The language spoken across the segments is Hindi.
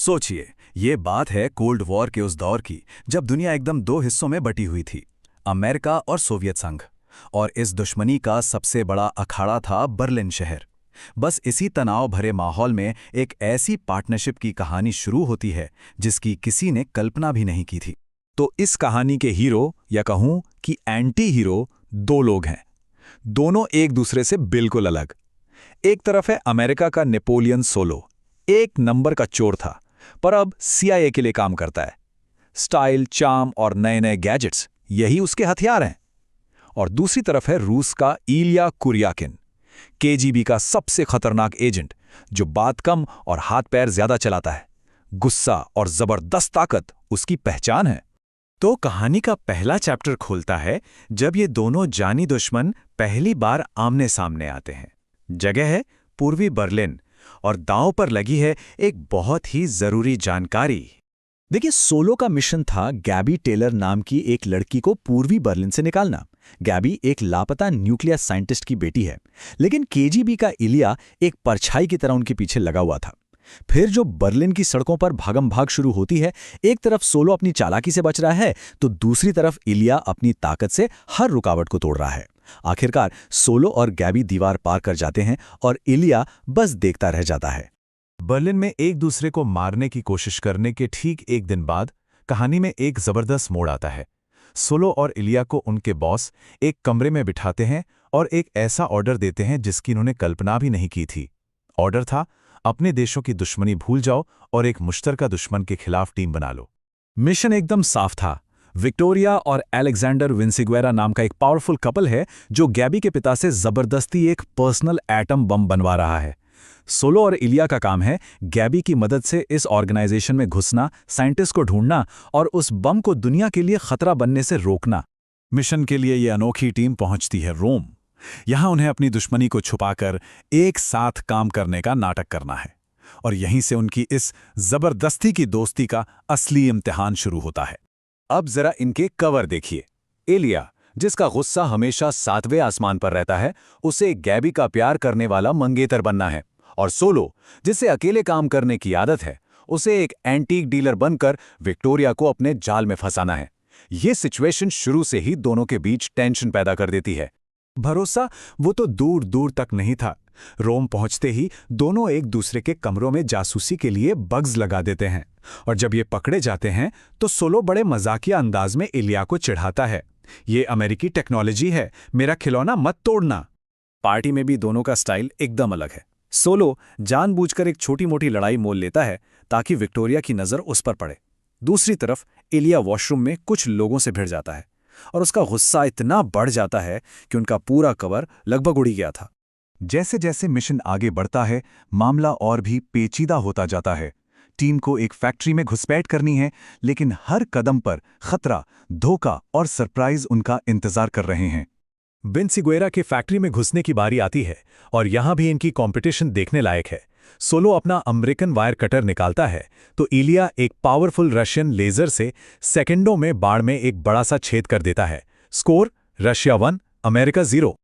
सोचिए, ये बात है कोल्ड वॉर के उस दौर की जब दुनिया एकदम दो हिस्सों में बटी हुई थी, अमेरिका और सोवियत संघ। और इस दुश्मनी का सबसे बड़ा अखाड़ा था बर्लिन शहर। बस इसी तनाव भरे माहौल में एक ऐसी पार्टनरशिप की कहानी शुरू होती है जिसकी किसी ने कल्पना भी नहीं की थी। तो इस कहानी के हीरो, या कहूं कि एंटी हीरो, दो लोग हैं, दोनों एक दूसरे से बिल्कुल अलग। एक तरफ है अमेरिका का नेपोलियन सोलो, एक नंबर का चोर था, पर अब CIA के लिए काम करता है। स्टाइल, चार्म और नए नए गैजेट्स, यही उसके हथियार हैं। और दूसरी तरफ है रूस का इलिया कुरियाकिन, KGB का सबसे खतरनाक एजेंट, जो बात कम और हाथ पैर ज्यादा चलाता है। गुस्सा और जबरदस्त ताकत उसकी पहचान है। तो कहानी का पहला चैप्टर खुलता है जब ये दोनों जानी दुश्मन पहली बार आमने सामने आते हैं। जगह है पूर्वी बर्लिन, और दांव पर लगी है एक बहुत ही जरूरी जानकारी। देखिए, सोलो का मिशन था गैबी टेलर नाम की एक लड़की को पूर्वी बर्लिन से निकालना। गैबी एक लापता न्यूक्लियर साइंटिस्ट की बेटी है, लेकिन KGB का इलिया एक परछाई की तरह उनके पीछे लगा हुआ था। फिर जो बर्लिन की सड़कों पर भागम भाग शुरू होती है, एक तरफ सोलो अपनी चालाकी से बच रहा है, तो दूसरी तरफ इलिया अपनी ताकत से हर रुकावट को तोड़ रहा है। आखिरकार सोलो और गैबी दीवार पार कर जाते हैं और इलिया बस देखता रह जाता है। बर्लिन में एक दूसरे को मारने की कोशिश करने के ठीक एक दिन बाद कहानी में एक जबरदस्त मोड़ आता है। सोलो और इलिया को उनके बॉस एक कमरे में बिठाते हैं और एक ऐसा ऑर्डर देते हैं जिसकी उन्होंने कल्पना भी नहीं की थी। ऑर्डर था, अपने देशों की दुश्मनी भूल जाओ और एक मुश्तरका दुश्मन के खिलाफ टीम बना लो। मिशन एकदम साफ था। विक्टोरिया और अलेक्जेंडर विंसिगुएरा नाम का एक पावरफुल कपल है जो गैबी के पिता से जबरदस्ती एक पर्सनल एटम बम बनवा रहा है। सोलो और इलिया का काम है गैबी की मदद से इस ऑर्गेनाइजेशन में घुसना, साइंटिस्ट को ढूंढना और उस बम को दुनिया के लिए खतरा बनने से रोकना। मिशन के लिए यह अनोखी टीम पहुंचती है रोम। यहां उन्हें अपनी दुश्मनी को छुपाकर एक साथ काम करने का नाटक करना है, और यहीं से उनकी इस जबरदस्ती की दोस्ती का असली इम्तिहान शुरू होता है। अब जरा इनके कवर देखिए। इलिया, जिसका गुस्सा हमेशा 7वें आसमान पर रहता है, उसे गैबी का प्यार करने वाला मंगेतर बनना है। और सोलो, जिसे अकेले काम करने की आदत है, उसे एक एंटीक डीलर बनकर विक्टोरिया को अपने जाल में फंसाना है। ये सिचुएशन शुरू से ही दोनों के बीच टेंशन पैदा कर देती है। भरोसा वो तो दूर दूर तक नहीं था। रोम पहुंचते ही दोनों एक दूसरे के कमरों में जासूसी के लिए बग्स लगा देते हैं, और जब ये पकड़े जाते हैं तो सोलो बड़े मजाकिया अंदाज में इलिया को चिढ़ाता है, ये अमेरिकी टेक्नोलॉजी है, मेरा खिलौना मत तोड़ना। पार्टी में भी दोनों का स्टाइल एकदम अलग है। सोलो जानबूझकर एक छोटी मोटी लड़ाई मोल लेता है ताकि विक्टोरिया की नज़र उस पर पड़े। दूसरी तरफ इलिया वॉशरूम में कुछ लोगों से भिड़ जाता है, और उसका गुस्सा इतना बढ़ जाता है कि उनका पूरा कवर लगभग उड़ी गया था। जैसे जैसे मिशन आगे बढ़ता है, मामला और भी पेचीदा होता जाता है। टीम को एक फैक्ट्री में घुसपैठ करनी है, लेकिन हर कदम पर खतरा, धोखा और सरप्राइज उनका इंतजार कर रहे हैं। विंसिगुएरा के फैक्ट्री में घुसने की बारी आती है, और यहां भी इनकी कंपटीशन देखने लायक है। सोलो अपना अमेरिकन वायर कटर निकालता है, तो इलिया एक पावरफुल रशियन लेजर से सेकंडों में बाड़ में एक बड़ा सा छेद कर देता है। Score Russia 1, America 0।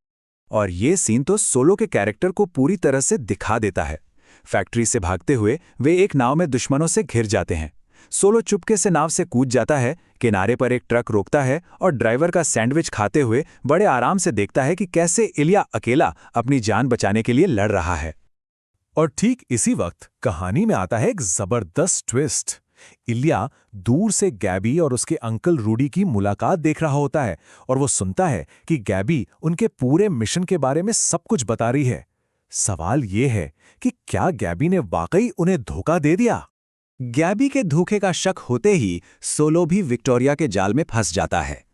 और ये सीन तो सोलो के कैरेक्टर को पूरी तरह से दिखा देता है। फैक्ट्री से भागते हुए वे एक नाव में दुश्मनों से घिर जाते हैं। सोलो चुपके से नाव से कूद जाता है, किनारे पर एक ट्रक रोकता है और ड्राइवर का सैंडविच खाते हुए बड़े आराम से देखता है कि कैसे इलिया अकेला अपनी जान बचाने के लिए लड़ रहा है। और ठीक इसी वक्त कहानी में आता है एक जबरदस्त ट्विस्ट। इलिया दूर से गैबी और उसके अंकल रूडी की मुलाकात देख रहा होता है, और वो सुनता है कि गैबी उनके पूरे मिशन के बारे में सब कुछ बता रही है। सवाल ये है कि क्या गैबी ने वाकई उन्हें धोखा दे दिया? गैबी के धोखे का शक होते ही सोलो भी विक्टोरिया के जाल में फंस जाता है।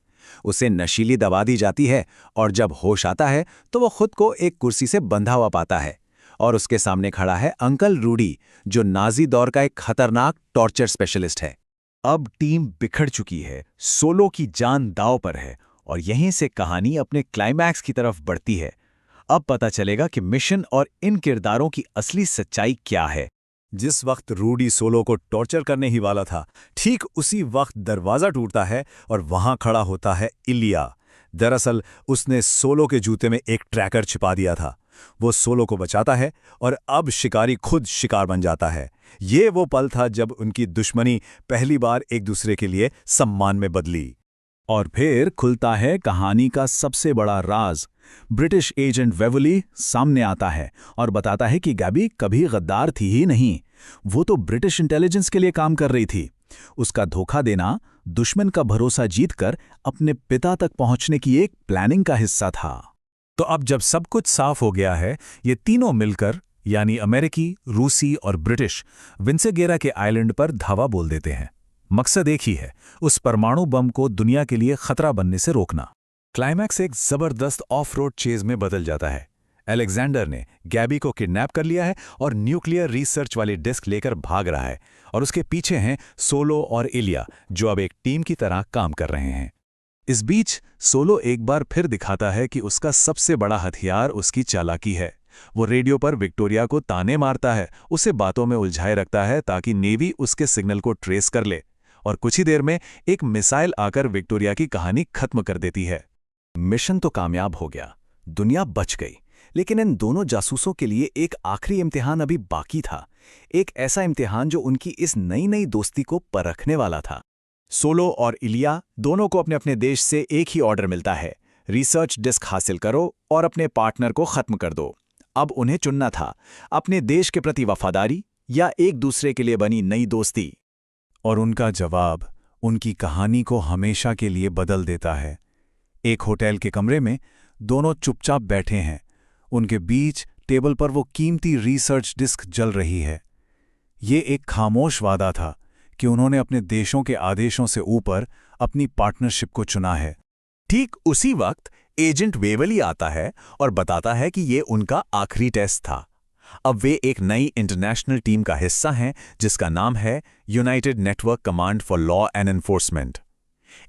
उसे नशीली दवा दी जाती है, और जब होश आता है तो वो खुद को एक कुर्सी से बंधा हुआ पाता है, और उसके सामने खड़ा है अंकल रूडी, जो नाजी दौर का एक खतरनाक टॉर्चर स्पेशलिस्ट है। अब टीम बिखर चुकी है, सोलो की जान दांव पर है, और यहीं से कहानी अपने क्लाइमैक्स की तरफ बढ़ती है। अब पता चलेगा कि मिशन और इन किरदारों की असली सच्चाई क्या है। जिस वक्त रूडी सोलो को टॉर्चर करने ही वाला था, ठीक उसी वक्त दरवाजा टूटता है और वहां खड़ा होता है इलिया। दरअसल उसने सोलो के जूते में एक ट्रैकर छिपा दिया था, वो सोलो को बचाता है और अब शिकारी खुद शिकार बन जाता है। ये वो पल था जब उनकी दुश्मनी पहली बार एक दूसरे के लिए सम्मान में बदली। और फिर खुलता है कहानी का सबसे बड़ा राज। ब्रिटिश एजेंट वेवली सामने आता है और बताता है कि गैबी कभी गद्दार थी ही नहीं, वो तो ब्रिटिश इंटेलिजेंस के लिए काम कर रही थी। उसका धोखा देना, दुश्मन का भरोसा जीतकर अपने पिता तक पहुंचने की एक प्लानिंग का हिस्सा था। तो अब जब सब कुछ साफ हो गया है, ये तीनों मिलकर यानी अमेरिकी, रूसी और ब्रिटिश विंसेगेरा के आइलैंड पर धावा बोल देते हैं। मकसद एक ही है, उस परमाणु बम को दुनिया के लिए खतरा बनने से रोकना। क्लाइमैक्स एक जबरदस्त ऑफ रोड चेज में बदल जाता है। अलेक्जेंडर ने गैबी को किडनैप कर लिया है और न्यूक्लियर रिसर्च वाली डिस्क लेकर भाग रहा है, और उसके पीछे हैं सोलो और इलिया, जो अब एक टीम की तरह काम कर रहे हैं। इस बीच सोलो एक बार फिर दिखाता है कि उसका सबसे बड़ा हथियार उसकी चालाकी है। वो रेडियो पर विक्टोरिया को ताने मारता है, उसे बातों में उलझाए रखता है ताकि नेवी उसके सिग्नल को ट्रेस कर ले, और कुछ ही देर में एक मिसाइल आकर विक्टोरिया की कहानी खत्म कर देती है। मिशन तो कामयाब हो गया, दुनिया बच गई, लेकिन इन दोनों जासूसों के लिए एक आखिरी इम्तिहान अभी बाकी था। एक ऐसा इम्तिहान जो उनकी इस नई नई दोस्ती को परखने वाला था। सोलो और इलिया दोनों को अपने अपने देश से एक ही ऑर्डर मिलता है, रिसर्च डिस्क हासिल करो और अपने पार्टनर को खत्म कर दो। अब उन्हें चुनना था, अपने देश के प्रति वफादारी या एक दूसरे के लिए बनी नई दोस्ती। और उनका जवाब उनकी कहानी को हमेशा के लिए बदल देता है। एक होटल के कमरे में दोनों चुपचाप बैठे हैं, उनके बीच टेबल पर वो कीमती रिसर्च डिस्क जल रही है। ये एक खामोश वादा था कि उन्होंने अपने देशों के आदेशों से ऊपर अपनी पार्टनरशिप को चुना है। ठीक उसी वक्त एजेंट वेवली आता है और बताता है कि ये उनका आखिरी टेस्ट था। अब वे एक नई इंटरनेशनल टीम का हिस्सा हैं जिसका नाम है United network command for law and enforcement.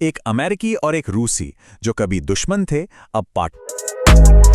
एक अमेरिकी और एक रूसी जो कभी दुश्मन थे, अब पार्टनर